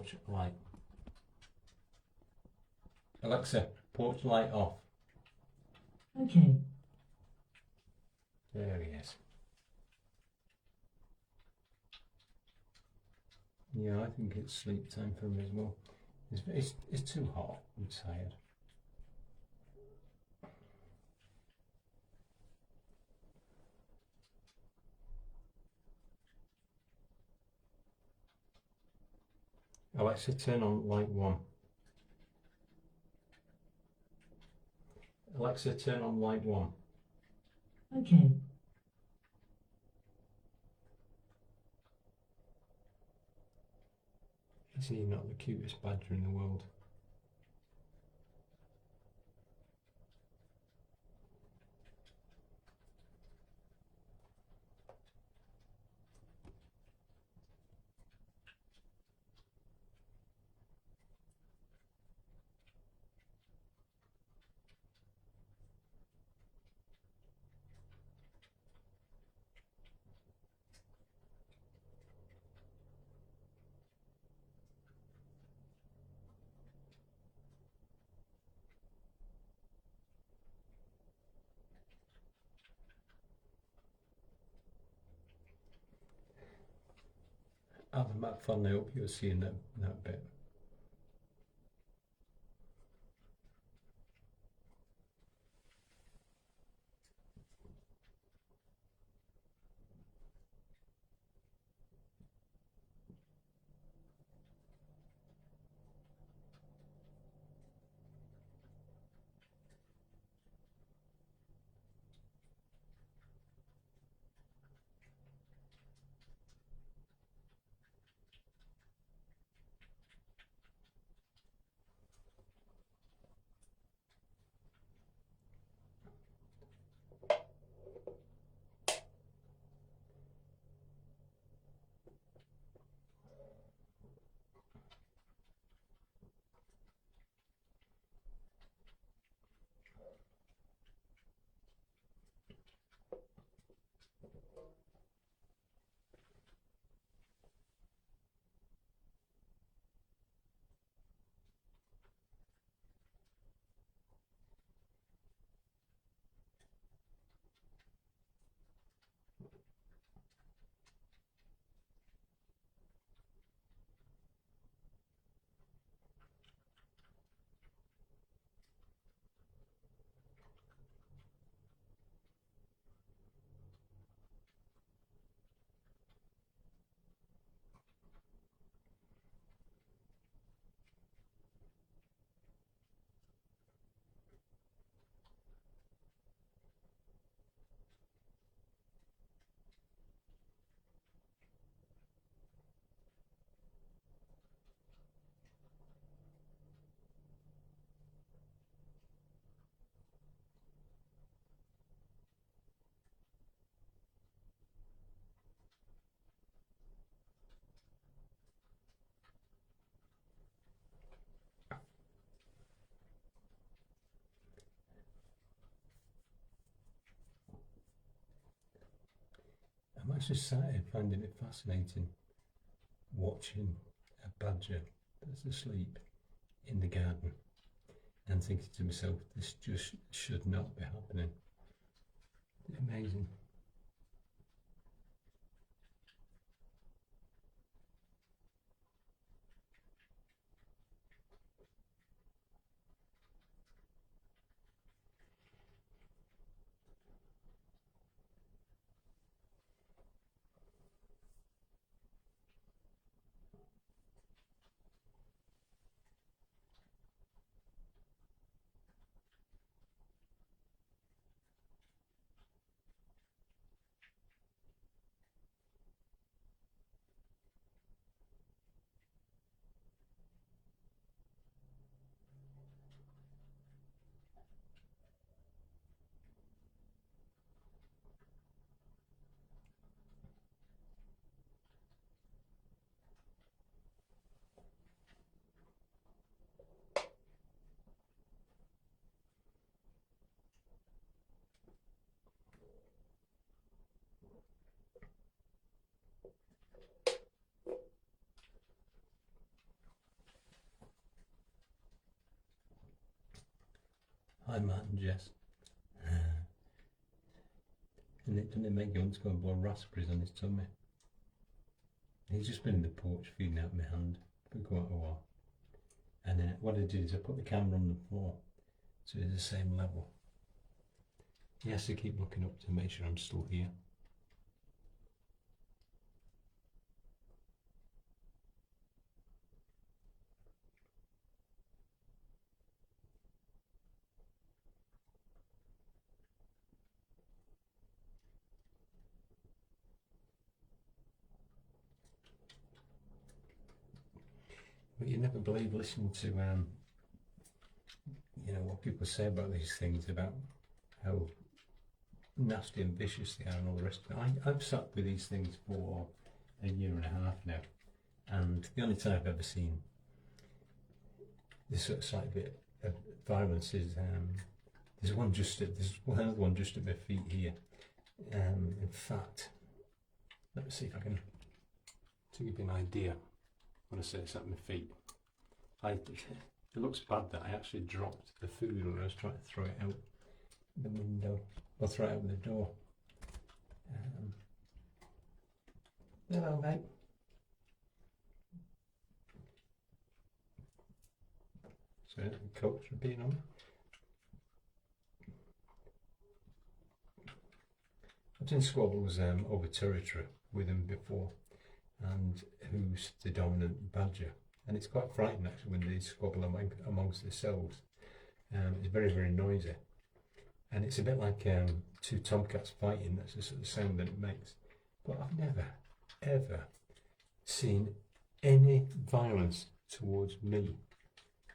porch light. Alexa, porch light off. Okay. There he is. Yeah, I think it's sleep time for him as well. It's too hot. I'm tired. Alexa, turn on light 1. Alexa, turn on light 1. Okay. Is he not the cutest badger in the world? Have a mad fun. I hope you're seeing that bit. I'm actually sat here finding it fascinating watching a badger that's asleep in the garden and thinking to myself, this just should not be happening. Amazing. Hi, Matt and Jess. And it doesn't make you want to go and blow raspberries on his tummy. He's just been in the porch feeding out my hand for quite a while. And what I did is I put the camera on the floor so it's the same level. He has to keep looking up to make sure I'm still here. But you never believe listening to what people say about these things, about how nasty and vicious they are and all the rest of it. I've sat with these things for a year and a half now, and the only time I've ever seen this sort of slight bit of violence is there's another one just at my feet here. In fact, let me see if I can, to give you an idea. When I say it's at my feet, it looks bad that I actually dropped the food when I was trying to throw it out the window, or throw it out the door. Hello, mate. So the coach being on. I've done squabbles over territory with him before, and who's the dominant badger. And it's quite frightening actually when they squabble amongst themselves. It's very, very noisy. And it's a bit like two tomcats fighting. That's the sort of sound that it makes. But I've never, ever seen any violence towards me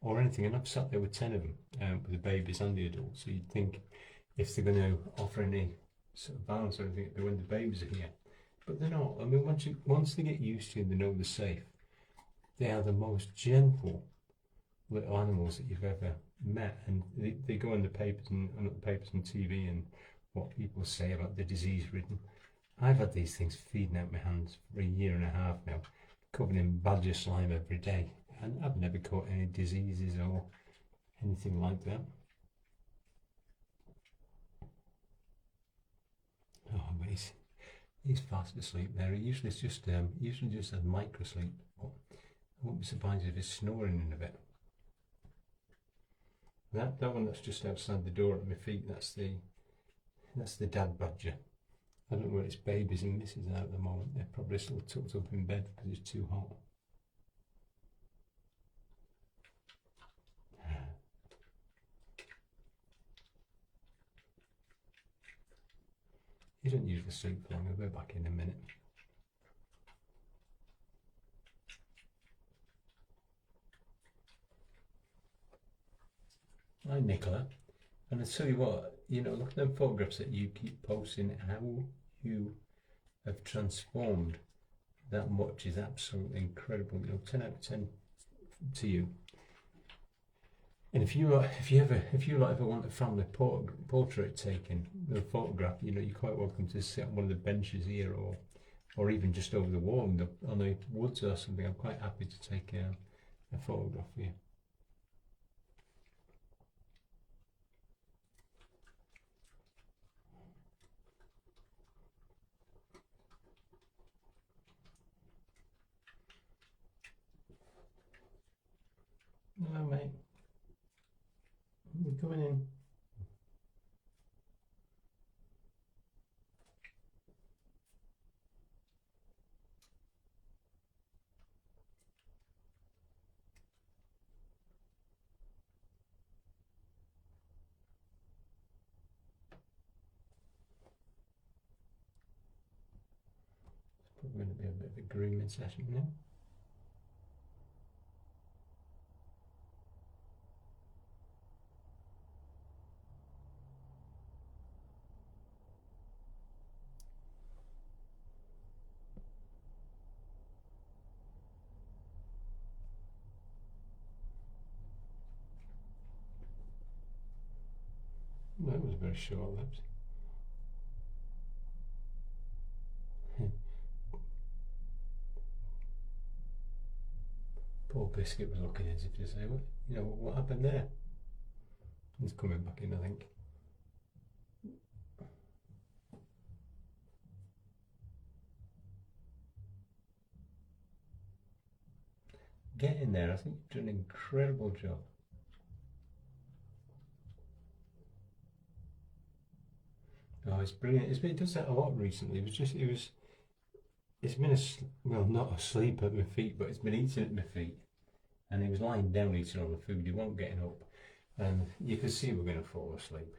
or anything. And I've sat there with 10 of them, with the babies and the adults. So you'd think if they're going to offer any sort of violence or anything, they're when the babies are here. But they're not. I mean, once they get used to you and they know they're safe, they are the most gentle little animals that you've ever met. And they go on the papers and on the papers and TV and what people say about the disease-ridden. I've had these things feeding out my hands for a year and a half now, covered in badger slime every day, and I've never caught any diseases or anything like that. Oh, but he's fast asleep there. He usually just has micro sleep. But I won't be surprised if he's snoring in a bit. That one that's just outside the door at my feet, that's the dad badger. I don't know where its babies and misses are at the moment. They're probably still tucked up in bed because it's too hot. He doesn't usually sleep for long. I'll be back in a minute. Hi, Nicola. And I tell you what, look at them photographs that you keep posting. How you have transformed that much is absolutely incredible. 10 out of 10 to you. And if you ever want a family portrait taken with a photograph, you're quite welcome to sit on one of the benches here, or even just over the wall on the woods or something. I'm quite happy to take a photograph for you. Hello, mate. We're coming in. It's probably going to be a bit of a grooming session now. That was very short-lived. Poor Biscuit was looking as if to say, what happened there? It's coming back in, I think. Get in there, I think you've done an incredible job. Oh, it's brilliant. It does that a lot recently. It's been well, not asleep at my feet, but it's been eating at my feet. And he was lying down eating all the food, he wasn't getting up. And you could see we're going to fall asleep.